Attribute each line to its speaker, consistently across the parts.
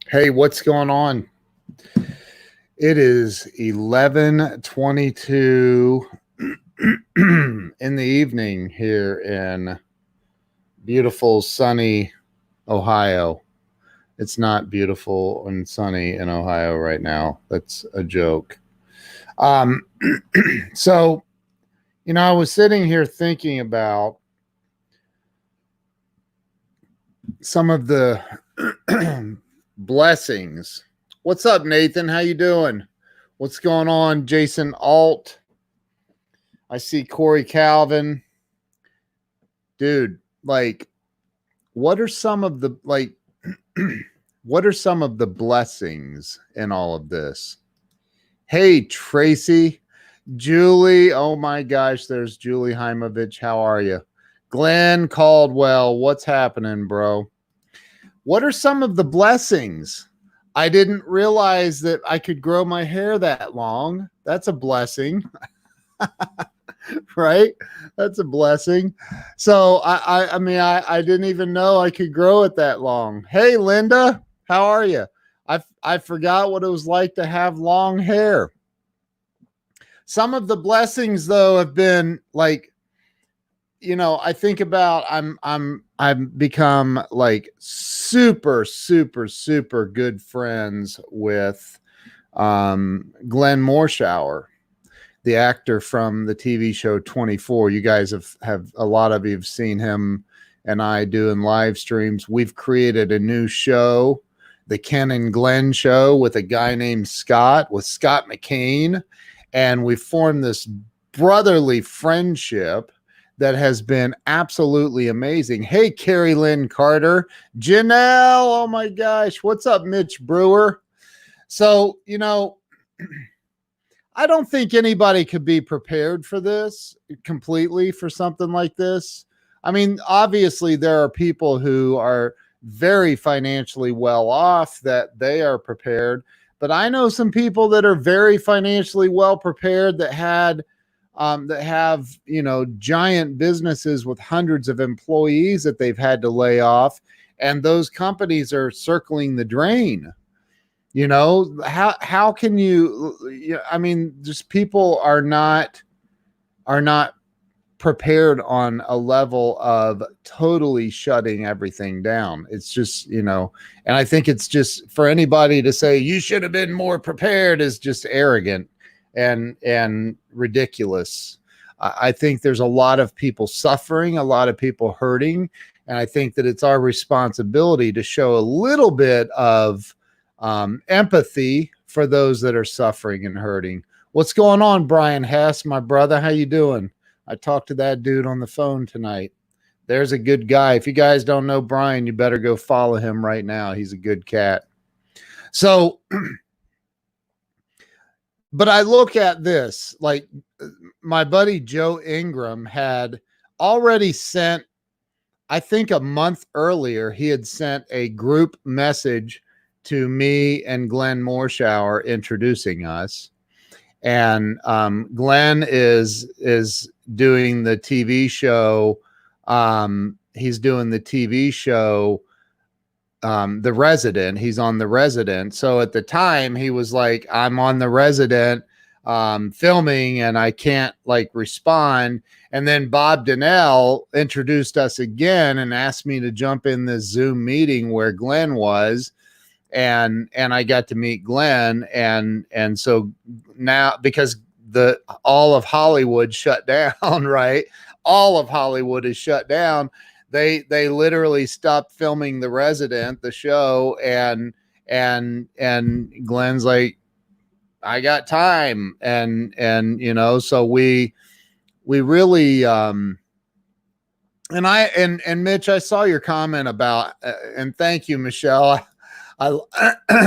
Speaker 1: Hey, what's going on? It is 11:22 in the evening here in beautiful sunny Ohio. It's not beautiful and sunny in Ohio right now. That's a joke. Um so, I was sitting here thinking about some of the blessings. What's up, Nathan? How you doing? What's going on, Jason Alt? I see Corey Calvin. Dude, like, what are some of the what are some of the blessings in all of this? Hey, Tracy, Julie. Oh my gosh, there's Julie Heimovich. How are you? Glenn Caldwell, what's happening, bro? What are some of the blessings? I didn't realize that I could grow my hair that long. That's a blessing. Right? That's a blessing. So I didn't even know I could grow it that long. Hey, Linda, how are you? I forgot what it was like to have long hair. Some of the blessings though have been like, I think about I've become like super, super, super good friends with Glenn Morshower, the actor from the TV show 24. You guys have a lot of you have seen him and I doing live streams. We've created a new show, the Ken and Glenn Show, with a guy named Scott, with Scott McCain. And we formed this brotherly friendship that has been absolutely amazing. Hey, Carrie Lynn Carter, Janelle. Oh my gosh. What's up, Mitch Brewer? So, I don't think anybody could be prepared for this completely, for something like this. I mean, obviously there are people who are very financially well off that they are prepared, but I know some people that are very financially well prepared that have, giant businesses with hundreds of employees that they've had to lay off, and those companies are circling the drain. How can you, I mean, just people are not prepared on a level of totally shutting everything down. It's just, and I think it's just, for anybody to say you should have been more prepared is just arrogant and ridiculous. I think there's a lot of people suffering, a lot of people hurting, and I think that it's our responsibility to show a little bit of empathy for those that are suffering and hurting. What's going on, Brian Hess, my brother? How you doing? I talked to that dude on the phone tonight. There's a good guy. If you guys don't know Brian, you better go follow him right now. He's a good cat. So, but I look at this, like my buddy Joe Ingram had already sent, I think a month earlier, he had sent a group message to me and Glenn Morshower introducing us. And Glenn is doing the TV show. He's doing the TV show, The Resident. He's on The Resident. So at the time he was like, I'm on The Resident filming and I can't like respond. And then Bob Donnell introduced us again and asked me to jump in this Zoom meeting where Glenn was. And I got to meet Glenn, and so now, because all of Hollywood shut down, right? All of Hollywood is shut down. They literally stopped filming The Resident, the show, and Glenn's like, I got time, and so we really and Mitch, I saw your comment about and thank you, Michelle.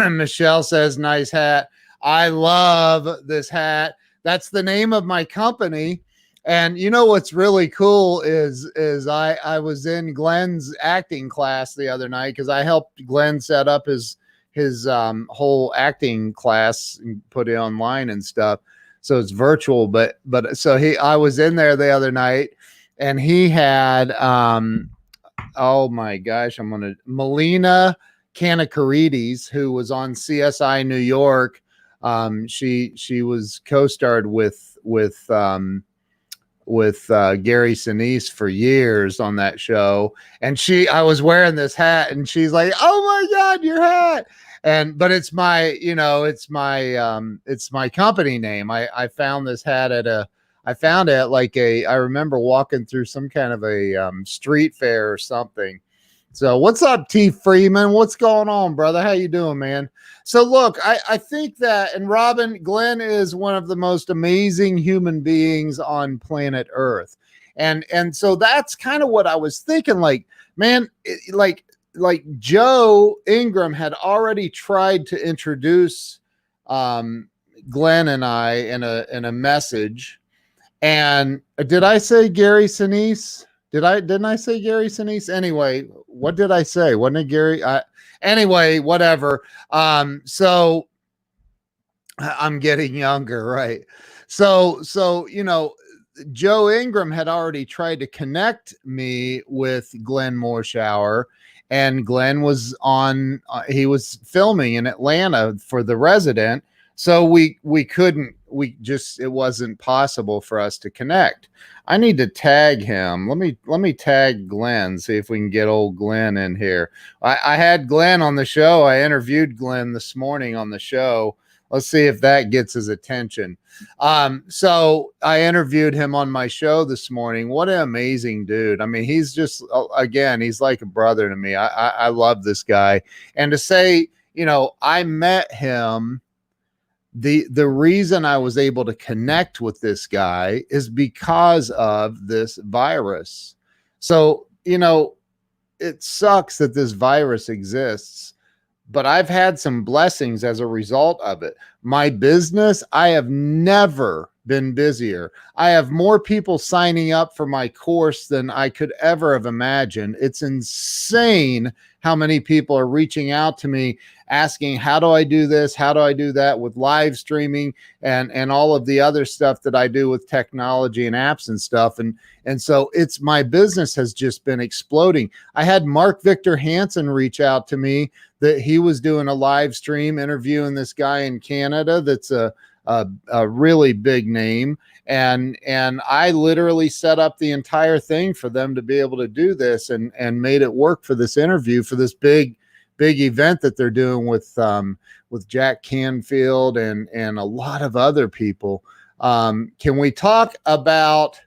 Speaker 1: Michelle says, nice hat. I love this hat. That's the name of my company. And what's really cool is I was in Glenn's acting class the other night, because I helped Glenn set up his whole acting class and put it online and stuff. So it's virtual, but so I was in there the other night, and he had oh my gosh, Melina Kanakarides, who was on CSI New York. She was co-starred with Gary Sinise for years on that show. And I was wearing this hat and she's like, "Oh my God, your hat." But it's my, it's my company name. I found this hat I found it at I remember walking through some kind of a street fair or something. So what's up, T Freeman? What's going on, brother? How you doing, man? So look, I think that, and Robin, Glenn is one of the most amazing human beings on planet Earth. And so that's kind of what I was thinking, like, man, like Joe Ingram had already tried to introduce Glenn and I in a message. And did I say Gary Sinise? Didn't I say Gary Sinise? Anyway, what did I say? Wasn't it Gary? Anyway, whatever. So I'm getting younger, right? So, Joe Ingram had already tried to connect me with Glenn Morshower, and Glenn was he was filming in Atlanta for The Resident. So we couldn't, it wasn't possible for us to connect. I need to tag him. Let me tag Glenn, see if we can get old Glenn in here. I had Glenn on the show. I interviewed Glenn this morning on the show. Let's see if that gets his attention. So I interviewed him on my show this morning. What an amazing dude. I mean, he's just, again, he's like a brother to me. I love this guy. And to say, I met him, the reason I was able to connect with this guy is because of this virus. So, it sucks that this virus exists, but I've had some blessings as a result of it. My business, I have never been busier. I have more people signing up for my course than I could ever have imagined. It's insane how many people are reaching out to me asking, how do I do this? How do I do that with live streaming and all of the other stuff that I do with technology and apps and stuff. And so my business has just been exploding. I had Mark Victor Hansen reach out to me that he was doing a live stream interviewing this guy in Canada that's a really big name. And I literally set up the entire thing for them to be able to do this and made it work for this interview, for this big event that they're doing with Jack Canfield and a lot of other people. Can we talk about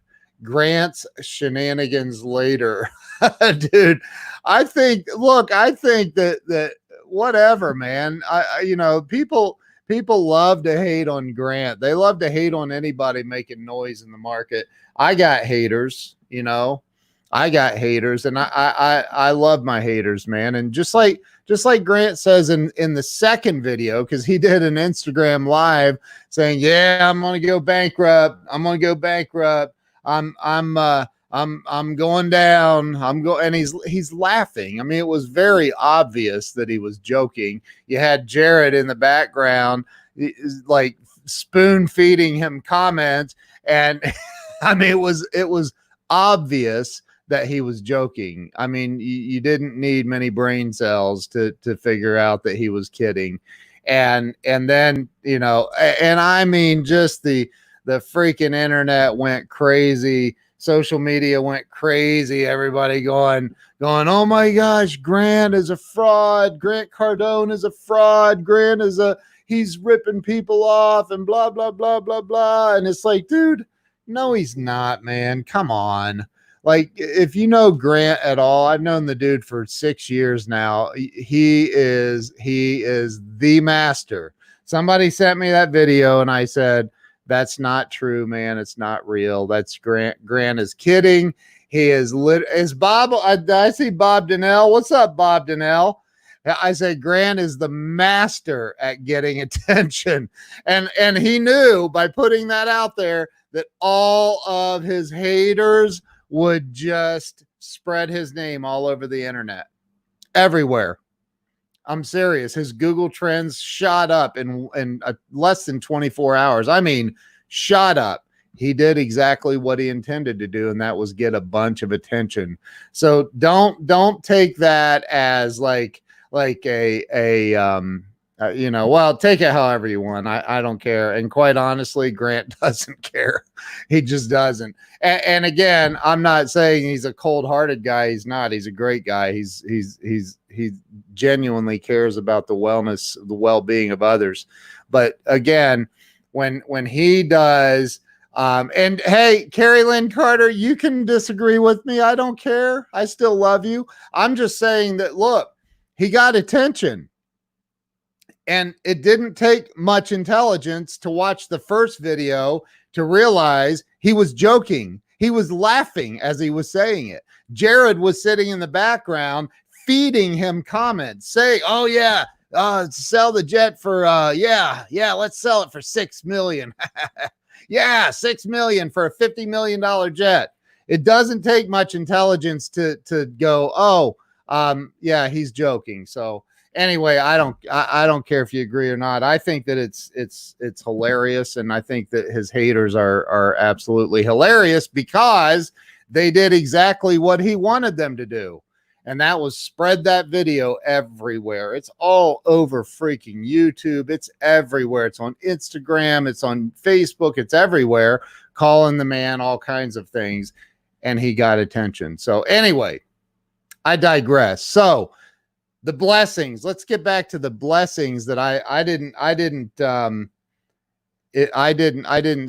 Speaker 1: Grant's shenanigans later? Dude, I think that whatever, man, people love to hate on Grant. They love to hate on anybody making noise in the market. I got haters, I got haters, and I love my haters, man. And just like Grant says in the second video, because he did an Instagram live saying, "Yeah, I'm gonna go bankrupt. I'm gonna go bankrupt. I'm going down. And he's laughing. I mean, it was very obvious that he was joking. You had Jared in the background, like spoon feeding him comments, and I mean, it was obvious that he was joking. I mean, you didn't need many brain cells to figure out that he was kidding. And then, and I mean, just the freaking internet went crazy. Social media went crazy. Everybody going, "Oh my gosh, Grant is a fraud. Grant Cardone is a fraud. He's ripping people off and blah, blah, blah, blah, blah." And it's like, dude, no, he's not, man. Come on. Like, if you know Grant at all, I've known the dude for 6 years now. He is the master. Somebody sent me that video and I said, "That's not true, man. It's not real. That's Grant. Grant is kidding." He is Bob. I see Bob Donnell. What's up, Bob Donnell? I say Grant is the master at getting attention. And he knew by putting that out there that all of his haters would just spread his name all over the internet, everywhere. I'm serious. His Google Trends shot up in less than 24 hours. I mean, shot up. He did exactly what he intended to do, and that was get a bunch of attention. So don't take that as like you know, well, take it however you want. I don't care. And quite honestly, Grant doesn't care. He just doesn't. And again, I'm not saying he's a cold-hearted guy. He's not. He's a great guy. He genuinely cares about the wellness, the well-being of others. But again, when he does, and hey, Carrie Lynn Carter, you can disagree with me. I don't care. I still love you. I'm just saying that, look, he got attention. And it didn't take much intelligence to watch the first video to realize he was joking. He was laughing as he was saying it. Jared was sitting in the background feeding him comments, saying, oh, yeah, sell the jet for, yeah, let's sell it for $6 million. Yeah, $6 million for a $50 million jet. It doesn't take much intelligence to go, oh, yeah, he's joking. So, anyway, I don't care if you agree or not. I think that it's hilarious, and I think that his haters are absolutely hilarious because they did exactly what he wanted them to do, and that was spread that video everywhere. It's all over freaking YouTube. It's everywhere. It's on Instagram. It's on Facebook. It's everywhere, calling the man all kinds of things, and he got attention. So anyway, I digress. So the blessings. Let's get back to the blessings that I didn't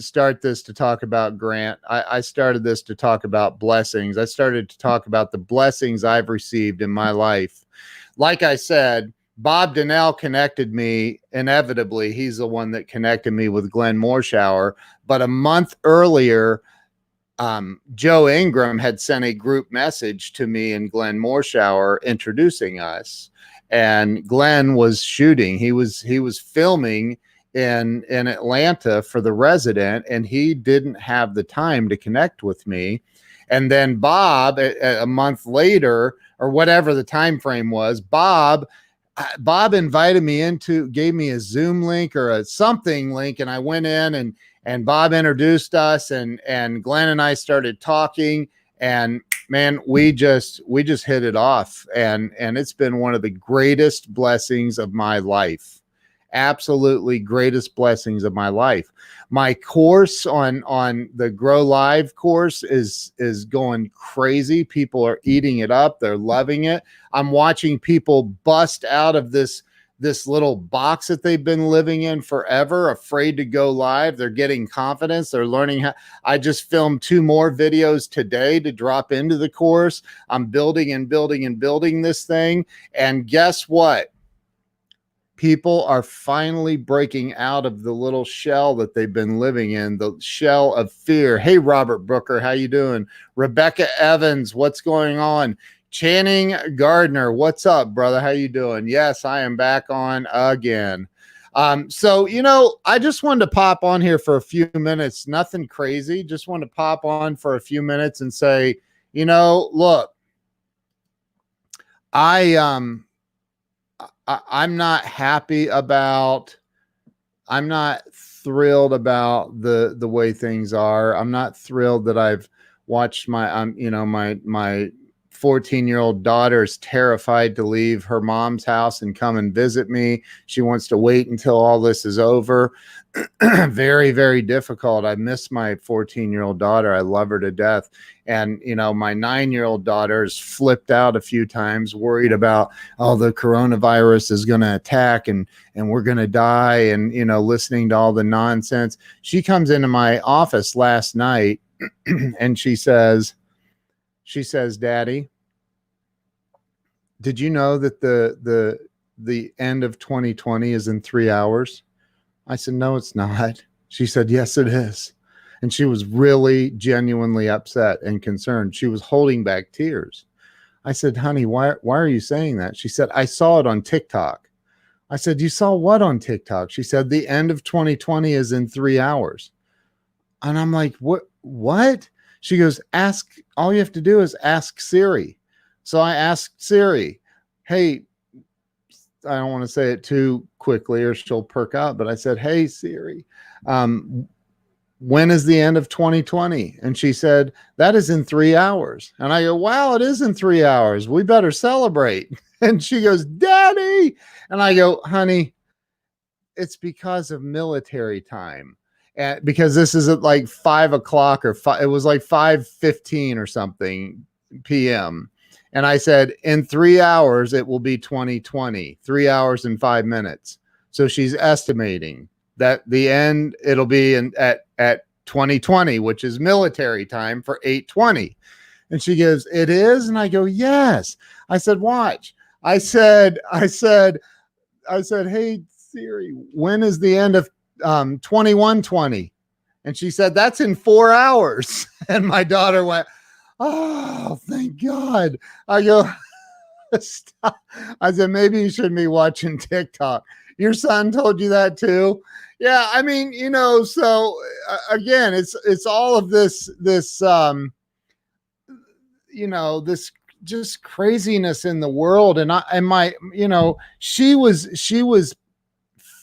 Speaker 1: start this to talk about Grant. I started this to talk about blessings. I started to talk about the blessings I've received in my life. Like I said, Bob Donnell connected me inevitably. He's the one that connected me with Glenn Morshower. But a month earlier, Joe Ingram had sent a group message to me and Glenn Morshower introducing us, and Glenn was shooting. He was filming in Atlanta for The Resident, and he didn't have the time to connect with me. And then Bob, a month later, or whatever the time frame was, Bob invited me gave me a Zoom link or a something link, and I went in and Bob introduced us, and Glenn and I started talking, and man, we just hit it off, and it's been one of the greatest blessings of my life. Absolutely greatest blessings of my life. My course on the Grow Live course is going crazy. People are eating it up. They're loving it. I'm watching people bust out of this little box that they've been living in forever, afraid to go live. They're getting confidence. They're learning how. I just filmed 2 more videos today to drop into the course. I'm building and building and building this thing. And guess what? People are finally breaking out of the little shell that they've been living in, the shell of fear. Hey, Robert Brooker, how you doing? Rebecca Evans, what's going on? Channing Gardner, what's up, brother? How you doing? Yes, I am back on again. So, you know, I just wanted to pop on here for a few minutes. Nothing crazy. Just want to pop on for a few minutes and say, you know, look, I'm not happy about, I'm not thrilled about the way things are. I'm not thrilled that I've watched my, you know, my 14-year-old daughter is terrified to leave her mom's house and come and visit me. She wants to wait until all this is over. Very, very difficult. I miss my 14-year-old daughter. I love her to death. And, you know, my 9-year-old daughter's flipped out a few times, worried about, oh, the coronavirus is going to attack and we're going to die. And, you know, listening to all the nonsense. She comes into my office last night and she says, Daddy, did you know that the end of 2020 is in 3 hours? I said, no, it's not. She said, yes, it is. And she was really genuinely upset and concerned. She was holding back tears. I said, honey, why are you saying that? She said, I saw it on TikTok. I said, you saw what on TikTok? She said, the end of 2020 is in 3 hours. And I'm like, what? She goes, all you have to do is ask Siri. So I asked Siri, hey, I don't want to say it too quickly or she'll perk out, but I said, hey, Siri, when is the end of 2020? And she said, that is in 3 hours. And I go, wow, it is in 3 hours. We better celebrate. And she goes, Daddy. And I go, honey, it's because of military time. And because this is at like 5 o'clock it was like 5:15 or something PM. And I said, in 3 hours, it will be 2020, 3 hours and 5 minutes. So she's estimating that the end, it'll be at 2020, which is military time for 8:20. And she goes, it is? And I go, yes. I said, watch. I said, hey, Siri, when is the end of 2120? And she said, that's in 4 hours. And my daughter went, oh, thank God. I go, stop. I said, maybe you shouldn't be watching TikTok. Your son told you that too? Yeah, I mean, so again, it's all of this this just craziness in the world. And she was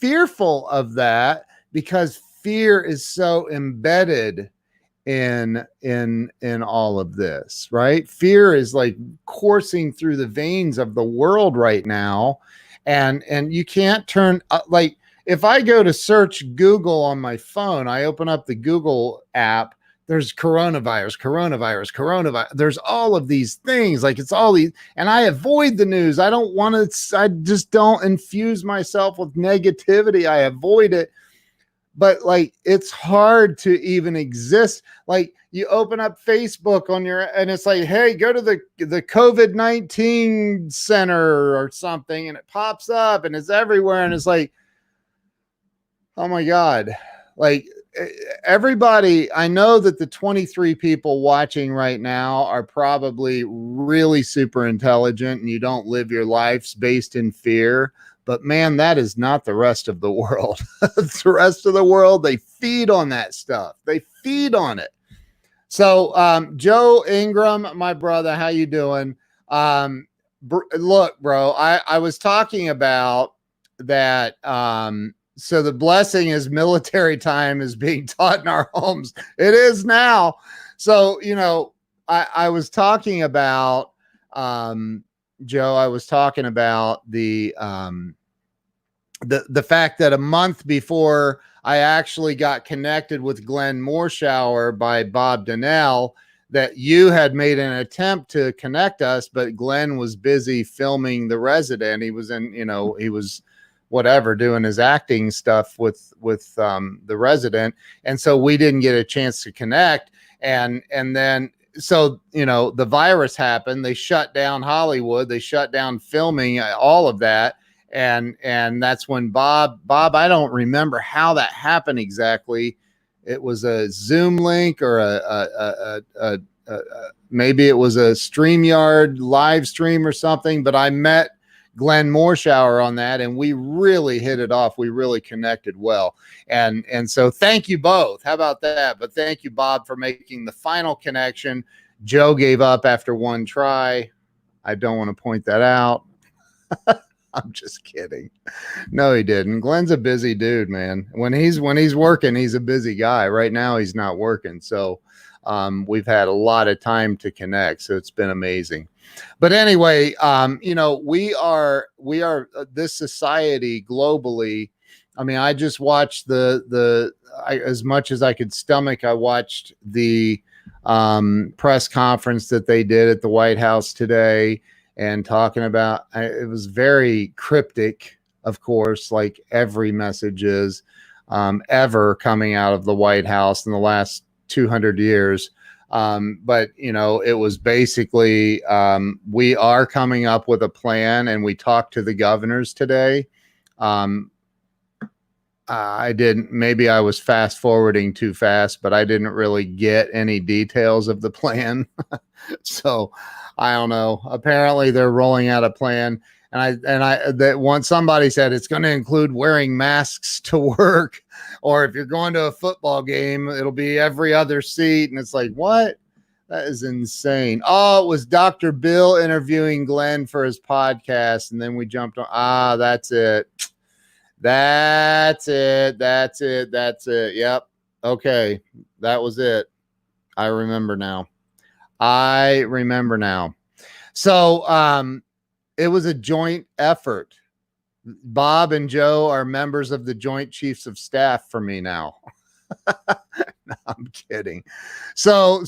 Speaker 1: fearful of that because fear is so embedded in all of this, right? Fear is like coursing through the veins of the world right now. And you can't turn like, if I go to search Google on my phone, I open up the Google app, there's coronavirus. There's all of these things, like it's all these, and I avoid the news. I just don't infuse myself with negativity. I avoid it. But like, it's hard to even exist. Like, you open up Facebook and it's like, hey, go to the COVID-19 center or something. And it pops up and it's everywhere. And it's like, oh my God. Like, everybody, I know that the 23 people watching right now are probably really super intelligent and you don't live your lives based in fear. But man, that is not the rest of the world. The rest of the world, they feed on that stuff. They feed on it. So, Joe Ingram, my brother, how you doing? Look, bro, I was talking about that. So the blessing is military time is being taught in our homes. It is now. So, I was talking about, Joe, I was talking about the fact that a month before I actually got connected with Glenn Morshower by Bob Donnell, that you had made an attempt to connect us, but Glenn was busy filming The Resident. He was he was whatever, doing his acting stuff with The Resident. And so we didn't get a chance to connect. And then, so, the virus happened. They shut down Hollywood. They shut down filming, all of that. And that's when Bob, I don't remember how that happened exactly. It was a Zoom link or maybe it was a StreamYard live stream or something, but I met Glenn Morshower on that and we really hit it off. We really connected well. And so thank you both. How about that? But thank you, Bob, for making the final connection. Joe gave up after one try. I don't want to point that out. I'm just kidding. No, he didn't. Glenn's a busy dude, man. When he's working, he's a busy guy. Right now, he's not working. So we've had a lot of time to connect. So it's been amazing. But anyway, we are this society globally. I mean, I just watched as much as I could stomach, I watched the press conference that they did at the White House today. And talking about, it was very cryptic, of course, like every message is ever coming out of the White House in the last 200 years. But, it was basically, we are coming up with a plan, and we talked to the governors today. Maybe I was fast forwarding too fast, but I didn't really get any details of the plan. So I don't know. Apparently they're rolling out a plan. Somebody said it's going to include wearing masks to work, or if you're going to a football game, it'll be every other seat. And it's like, what? That is insane. Oh, it was Dr. Bill interviewing Glenn for his podcast. And then we jumped on. That's it. That's it. Yep. Okay, that was it. I remember now. I remember now. So it was a joint effort. Bob and Joe are members of the Joint Chiefs of Staff for me now. No, I'm kidding. So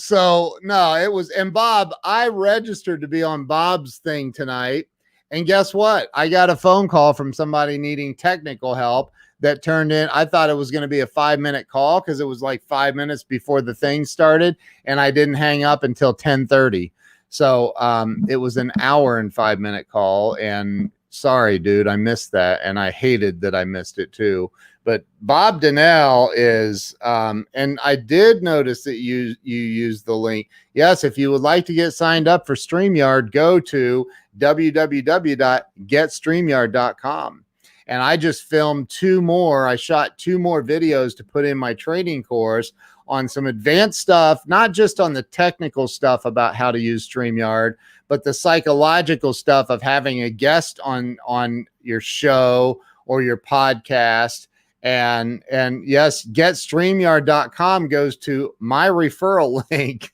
Speaker 1: no, it was, and Bob, I registered to be on Bob's thing tonight. And guess what? I got a phone call from somebody needing technical help that turned in. I thought it was going to be a 5-minute call because it was like 5 minutes before the thing started, and I didn't hang up until 10:30. So it was an hour and 5-minute call. And sorry, dude, I missed that. And I hated that I missed it too. But Bob Donnell is, and I did notice that you used the link. Yes, if you would like to get signed up for StreamYard, go to www.getstreamyard.com. And I just filmed I shot 2 more videos to put in my training course on some advanced stuff, not just on the technical stuff about how to use StreamYard, but the psychological stuff of having a guest on your show or your podcast. And yes, getstreamyard.com goes to my referral link.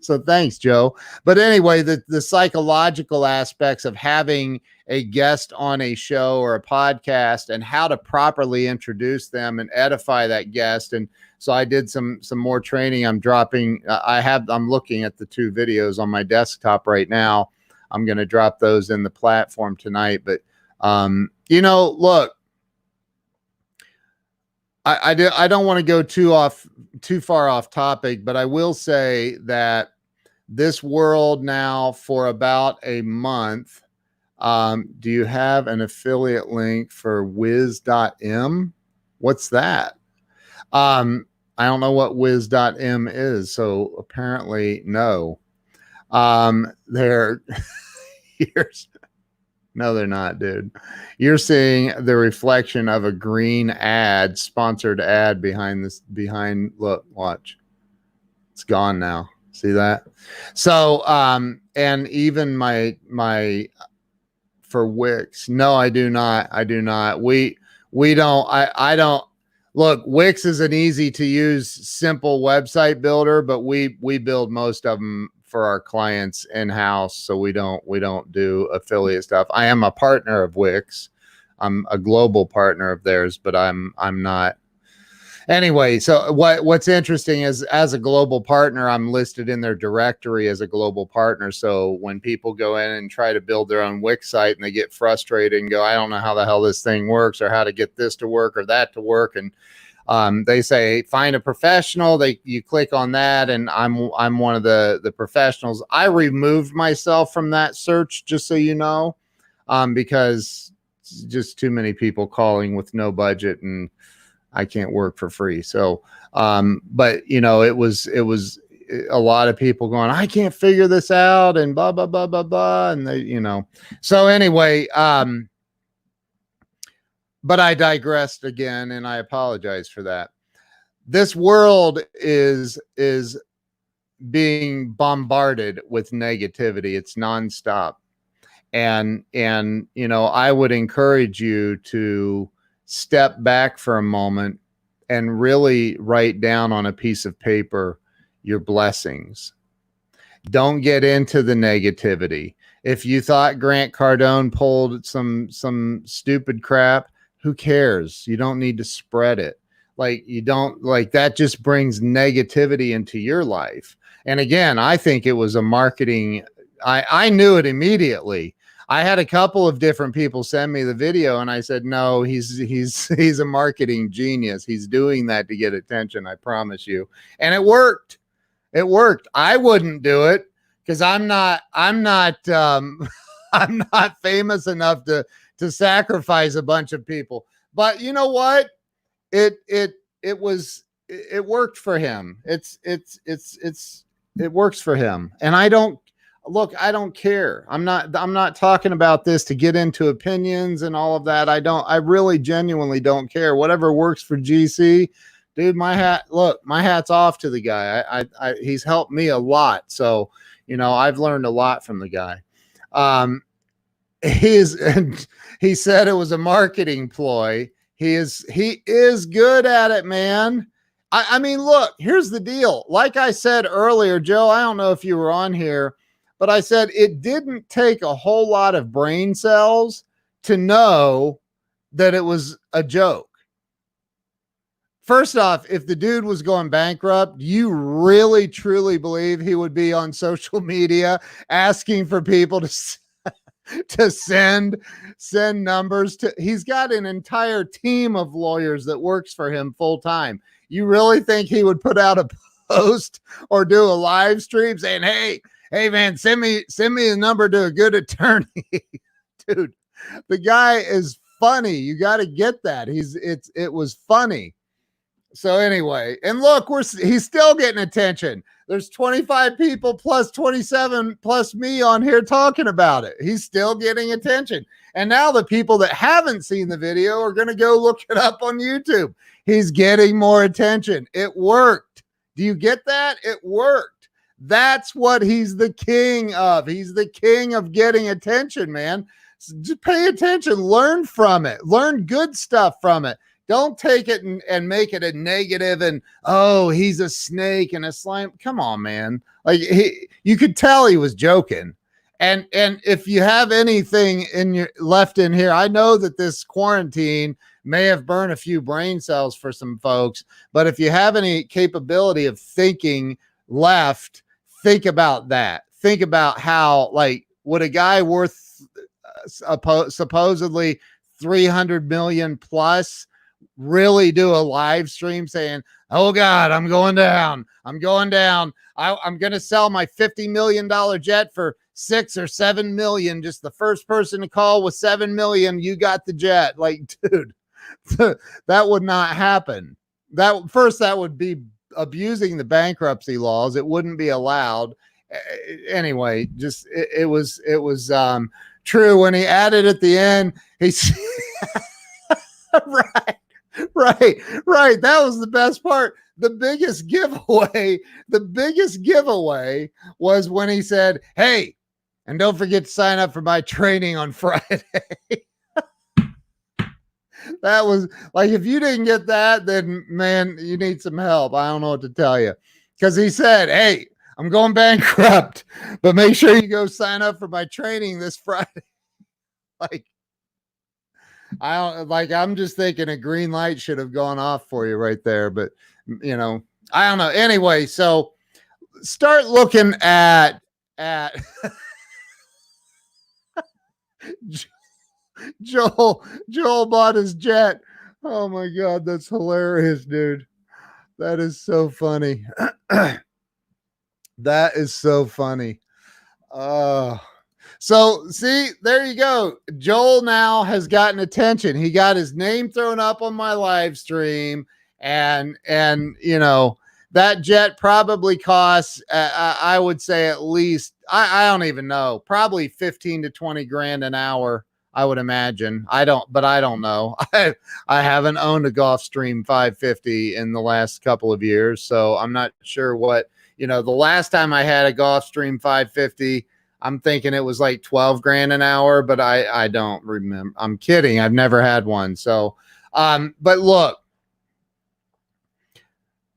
Speaker 1: So thanks, Joe. But anyway, the psychological aspects of having a guest on a show or a podcast and how to properly introduce them and edify that guest. And so I did some more training. I'm looking at the 2 videos on my desktop right now. I'm going to drop those in the platform tonight. But, look, I don't want to go too far off topic, but I will say that this world now for about a month. Do you have an affiliate link for Wiz.m? What's that? I don't know what Wiz.m is, so apparently no. No, they're not, dude. You're seeing the reflection of a green ad, sponsored ad behind. Look, watch. It's gone now. See that? So, and even my for Wix. No, I do not. We don't, I don't look, Wix is an easy to use, simple website builder, but we build most of them for our clients in-house. So we don't do affiliate stuff. I am a partner of Wix. I'm a global partner of theirs, but I'm not. Anyway, so what's interesting is, as a global partner, I'm listed in their directory as a global partner. So when people go in and try to build their own Wix site and they get frustrated and go, I don't know how the hell this thing works, or how to get this to work or that to work, and they say find a professional. You click on that, and I'm one of the professionals. I removed myself from that search, just so you know, because it's just too many people calling with no budget, and I can't work for free. So, but it was a lot of people going, I can't figure this out, and blah, blah, blah, blah, blah. And they, so anyway, but I digressed again, and I apologize for that. This world is being bombarded with negativity. It's nonstop. And I would encourage you to step back for a moment and really write down on a piece of paper your blessings. Don't get into the negativity. If you thought Grant Cardone pulled some stupid crap, who cares? You don't need to spread it. That just brings negativity into your life. And again, I think it was a marketing. I knew it immediately. I had a couple of different people send me the video, and I said, no, he's a marketing genius. He's doing that to get attention. I promise you. And it worked. It worked. I wouldn't do it because I'm not I'm not famous enough to sacrifice a bunch of people. But you know what? It worked for him. It works for him. And I don't care. I'm not talking about this to get into opinions and all of that. I really genuinely don't care. Whatever works for GC, dude, my hat's off to the guy. He's helped me a lot. So, I've learned a lot from the guy. He said it was a marketing ploy. He is good at it, man. I mean, look, here's the deal. Like I said earlier, Joe, I don't know if you were on here, but I said it didn't take a whole lot of brain cells to know that it was a joke. First off, if the dude was going bankrupt, you really truly believe he would be on social media asking for people to send numbers to? He's got an entire team of lawyers that works for him full time. You really think he would put out a post or do a live stream saying, hey man, send me the number to a good attorney? Dude, the guy is funny. You got to get that. It was funny. So anyway, and look, he's still getting attention. There's 25 people plus 27 plus me on here talking about it. He's still getting attention. And now the people that haven't seen the video are going to go look it up on YouTube. He's getting more attention. It worked. Do you get that? It worked. That's what he's the king of. He's the king of getting attention, man. Just pay attention. Learn from it. Learn good stuff from it. Don't take it and make it a negative and, oh, he's a snake and a slime. Come on, man. Like you could tell he was joking. And if you have anything left in here, I know that this quarantine may have burned a few brain cells for some folks, but if you have any capability of thinking left, think about that. Think about how, like, would a guy worth supposedly 300 million plus really do a live stream saying, oh God, I'm going down. I'm going to sell my $50 million jet for 6 or 7 million. Just the first person to call with 7 million, you got the jet. Like, dude, that would not happen. That would be abusing the bankruptcy laws. It wouldn't be allowed. Anyway, just it was true when he added at the end, he's Right. That was the best part. The biggest giveaway was when he said, hey, and don't forget to sign up for my training on Friday. That was like, if you didn't get that, then man, you need some help. I don't know what to tell you. Because he said, hey, I'm going bankrupt, but make sure you go sign up for my training this Friday. Like, I'm just thinking a green light should have gone off for you right there, but I don't know. Anyway, so start looking at Joel bought his jet. Oh my God, that's hilarious, dude. That is so funny. That is so funny. So see, there you go. Joel now has gotten attention. He got his name thrown up on my live stream, and that jet probably costs, I would say at least, I don't even know, probably 15 to 20 grand an hour, I would imagine. I don't know. I haven't owned a Gulfstream 550 in the last couple of years, so I'm not sure what, the last time I had a Gulfstream 550, I'm thinking it was like 12 grand an hour, but I don't remember. I'm kidding. I've never had one. So, but look,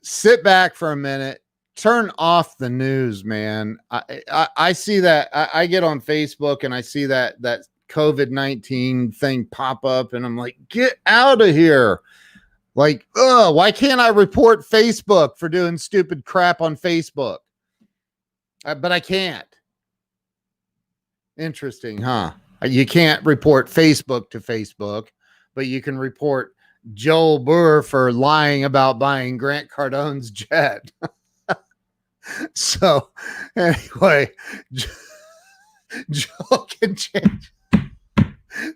Speaker 1: sit back for a minute, turn off the news, man. I see that. I get on Facebook and I see that COVID-19 thing pop up and I'm like, get out of here. Like, why can't I report Facebook for doing stupid crap on Facebook? But I can't. Interesting, huh? You can't report Facebook to Facebook, but you can report Joel Burr for lying about buying Grant Cardone's jet. So anyway, Joel can change.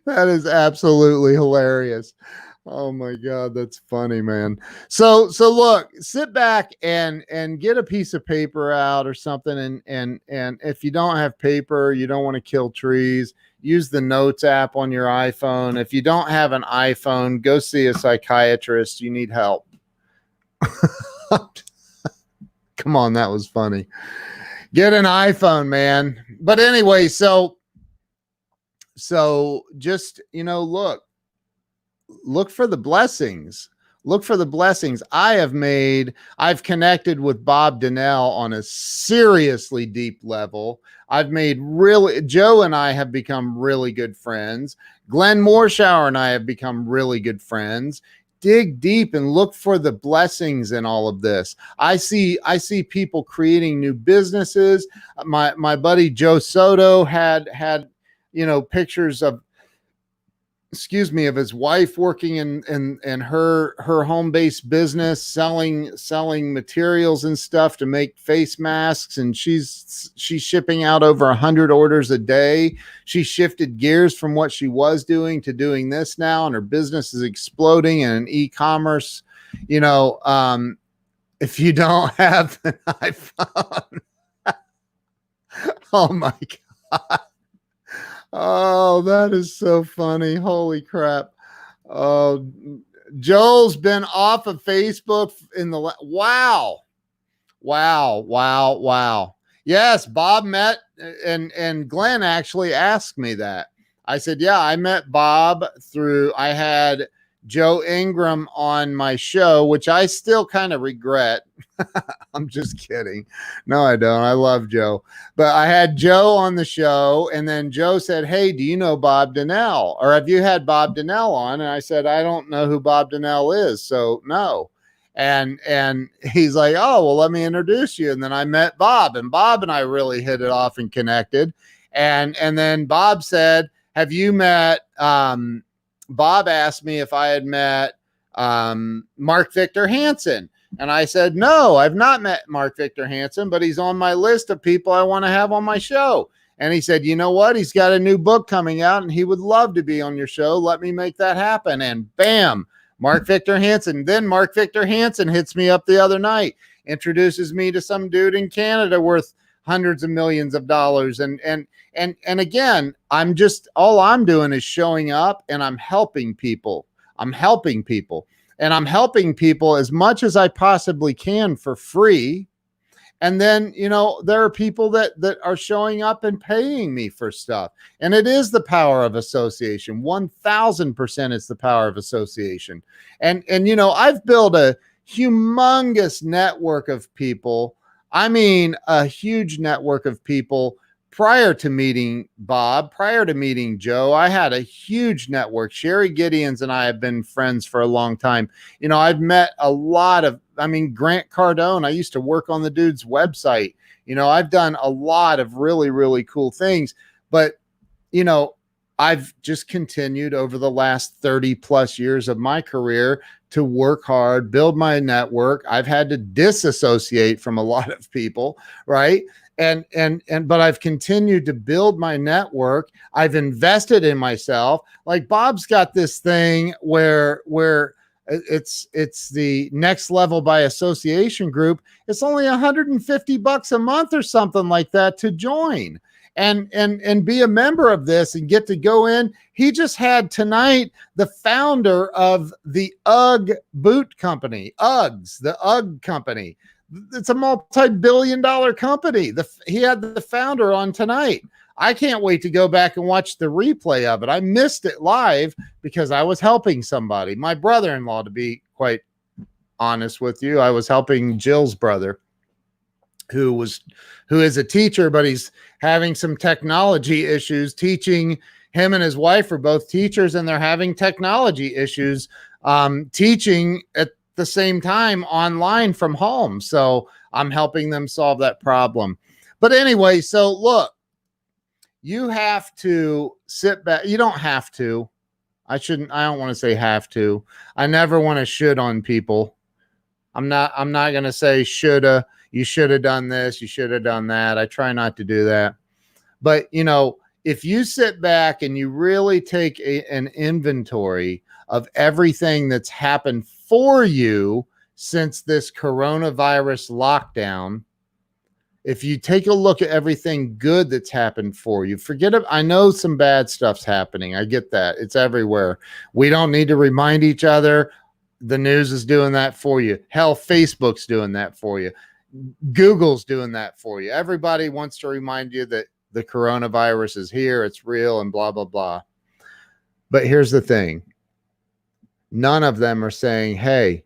Speaker 1: That is absolutely hilarious. Oh my God, that's funny, man. So look, sit back and get a piece of paper out or something. And if you don't have paper, you don't want to kill trees, use the Notes app on your iPhone. If you don't have an iPhone, go see a psychiatrist. You need help. Come on, that was funny. Get an iPhone, man. But anyway, so just, look for the blessings. Look for the blessings. I've connected with Bob Donnell on a seriously deep level. Joe and I have become really good friends. Glenn Morshower and I have become really good friends. Dig deep and look for the blessings in all of this. I see people creating new businesses. My buddy Joe Soto had pictures of of his wife working in her home-based business, selling materials and stuff to make face masks, and she's shipping out over 100 orders a day. She shifted gears from what she was doing to doing this now, and her business is exploding in e-commerce. If you don't have an iPhone, oh my God. Oh, that is so funny. Holy crap. Oh, Joel's been off of Facebook wow. Yes, Bob met and Glenn actually asked me that. I said, yeah, I met Bob I had Joe Ingram on my show, which I still kind of regret. I'm just kidding. No, I don't. I love Joe. But I had Joe on the show, and then Joe said, hey, do you know Bob Donnell? Or have you had Bob Donnell on? And I said, I don't know who Bob Donnell is, so no. And he's like, oh, well, let me introduce you. And then I met Bob, and Bob and I really hit it off and connected. And then Bob said, have you met Bob asked me if I had met Mark Victor Hansen. And I said, no, I've not met Mark Victor Hansen, but he's on my list of people I want to have on my show. And he said, you know what? He's got a new book coming out and he would love to be on your show. Let me make that happen. And bam, Mark Victor Hansen. Then Mark Victor Hansen hits me up the other night, introduces me to some dude in Canada worth hundreds of millions of dollars. And again, all I'm doing is showing up and I'm helping people. And I'm helping people as much as I possibly can for free. And then, there are people that are showing up and paying me for stuff. And it is the power of association. 1000% it's the power of association. And I've built a humongous network of people. I mean, a huge network of people. Prior to meeting Bob, prior to meeting Joe, I had a huge network. Sherry Gideons and I have been friends for a long time. I've met a lot of, Grant Cardone, I used to work on the dude's website. I've done a lot of really, really cool things. But, I've just continued over the last 30 plus years of my career to work hard, build my network. I've had to disassociate from a lot of people, right? But I've continued to build my network. I've invested in myself. Like Bob's got this thing where it's the Next Level by Association group. It's only $150 a month or something like that to join and be a member of this and get to go in. He just had tonight the founder of the UGG boot company, the UGG company. It's a multi-billion-dollar company. He had the founder on tonight. I can't wait to go back and watch the replay of it. I missed it live because I was helping somebody. My brother-in-law, to be quite honest with you, I was helping Jill's brother, who is a teacher, but he's having some technology issues teaching. Him and his wife are both teachers, and they're having technology issues teaching at the same time online from home. So I'm helping them solve that problem. But anyway, so look, you have to sit back. You don't have to. I don't want to say have to. I never want to should on people. I'm not going to say shoulda. You should have done this. You should have done that. I try not to do that. But, if you sit back and you really take an inventory of everything that's happened for you since this coronavirus lockdown, if you take a look at everything good that's happened for you, forget it. I know some bad stuff's happening. I get that. It's everywhere. We don't need to remind each other. The news is doing that for you. Hell, Facebook's doing that for you. Google's doing that for you. Everybody wants to remind you that the coronavirus is here, it's real, and blah, blah, blah. But here's the thing. None of them are saying, hey,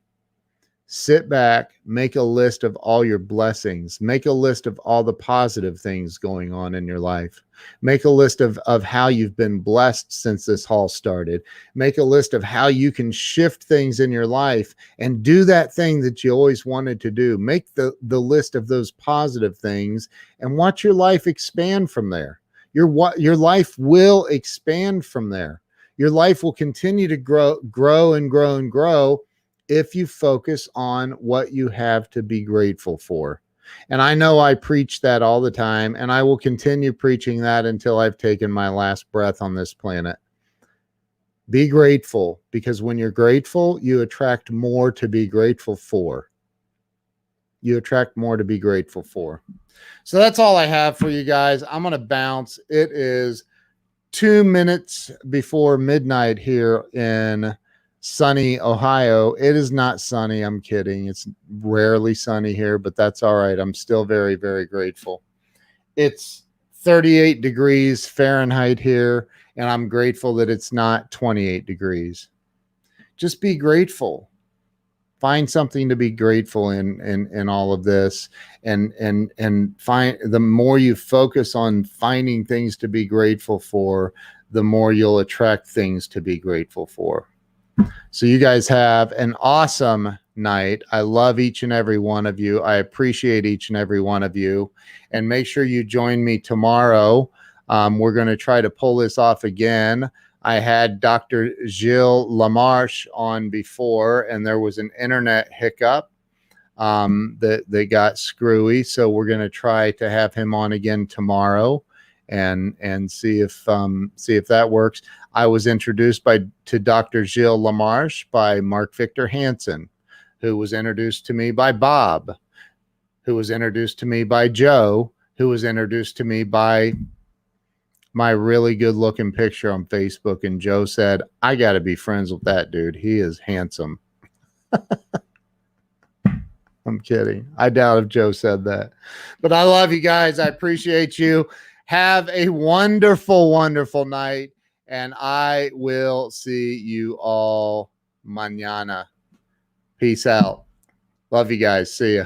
Speaker 1: sit back, make a list of all your blessings, make a list of all the positive things going on in your life, make a list of how you've been blessed since this haul started, make a list of how you can shift things in your life and do that thing that you always wanted to do. Make the list of those positive things and watch your life expand from there. Your life will expand from there. Your life will continue to grow and grow and grow if you focus on what you have to be grateful for. And I know I preach that all the time, and I will continue preaching that until I've taken my last breath on this planet. Be grateful, because when you're grateful, you attract more to be grateful for. You attract more to be grateful for. So that's all I have for you guys. I'm going to bounce. It is 2 minutes before midnight here in sunny Ohio. It is not sunny. I'm kidding. It's rarely sunny here, but that's all right. I'm still very, very grateful. It's 38 degrees Fahrenheit here, and I'm grateful that it's not 28 degrees. Just be grateful. Find something to be grateful in all of this, and find, the more you focus on finding things to be grateful for, the more you'll attract things to be grateful for. So you guys have an awesome night. I love each and every one of you. I appreciate each and every one of you. And make sure you join me tomorrow. We're going to try to pull this off again. I had Dr. Gilles Lamarche on before, and there was an internet hiccup that got screwy. So we're going to try to have him on again tomorrow and see if that works. I was introduced to Dr. Gilles Lamarche by Mark Victor Hansen, who was introduced to me by Bob, who was introduced to me by Joe, who was introduced to me by my really good looking picture on Facebook. And Joe said, I got to be friends with that dude. He is handsome. I'm kidding. I doubt if Joe said that. But I love you guys. I appreciate you. Have a wonderful, wonderful night. And I will see you all mañana. Peace out. Love you guys. See ya.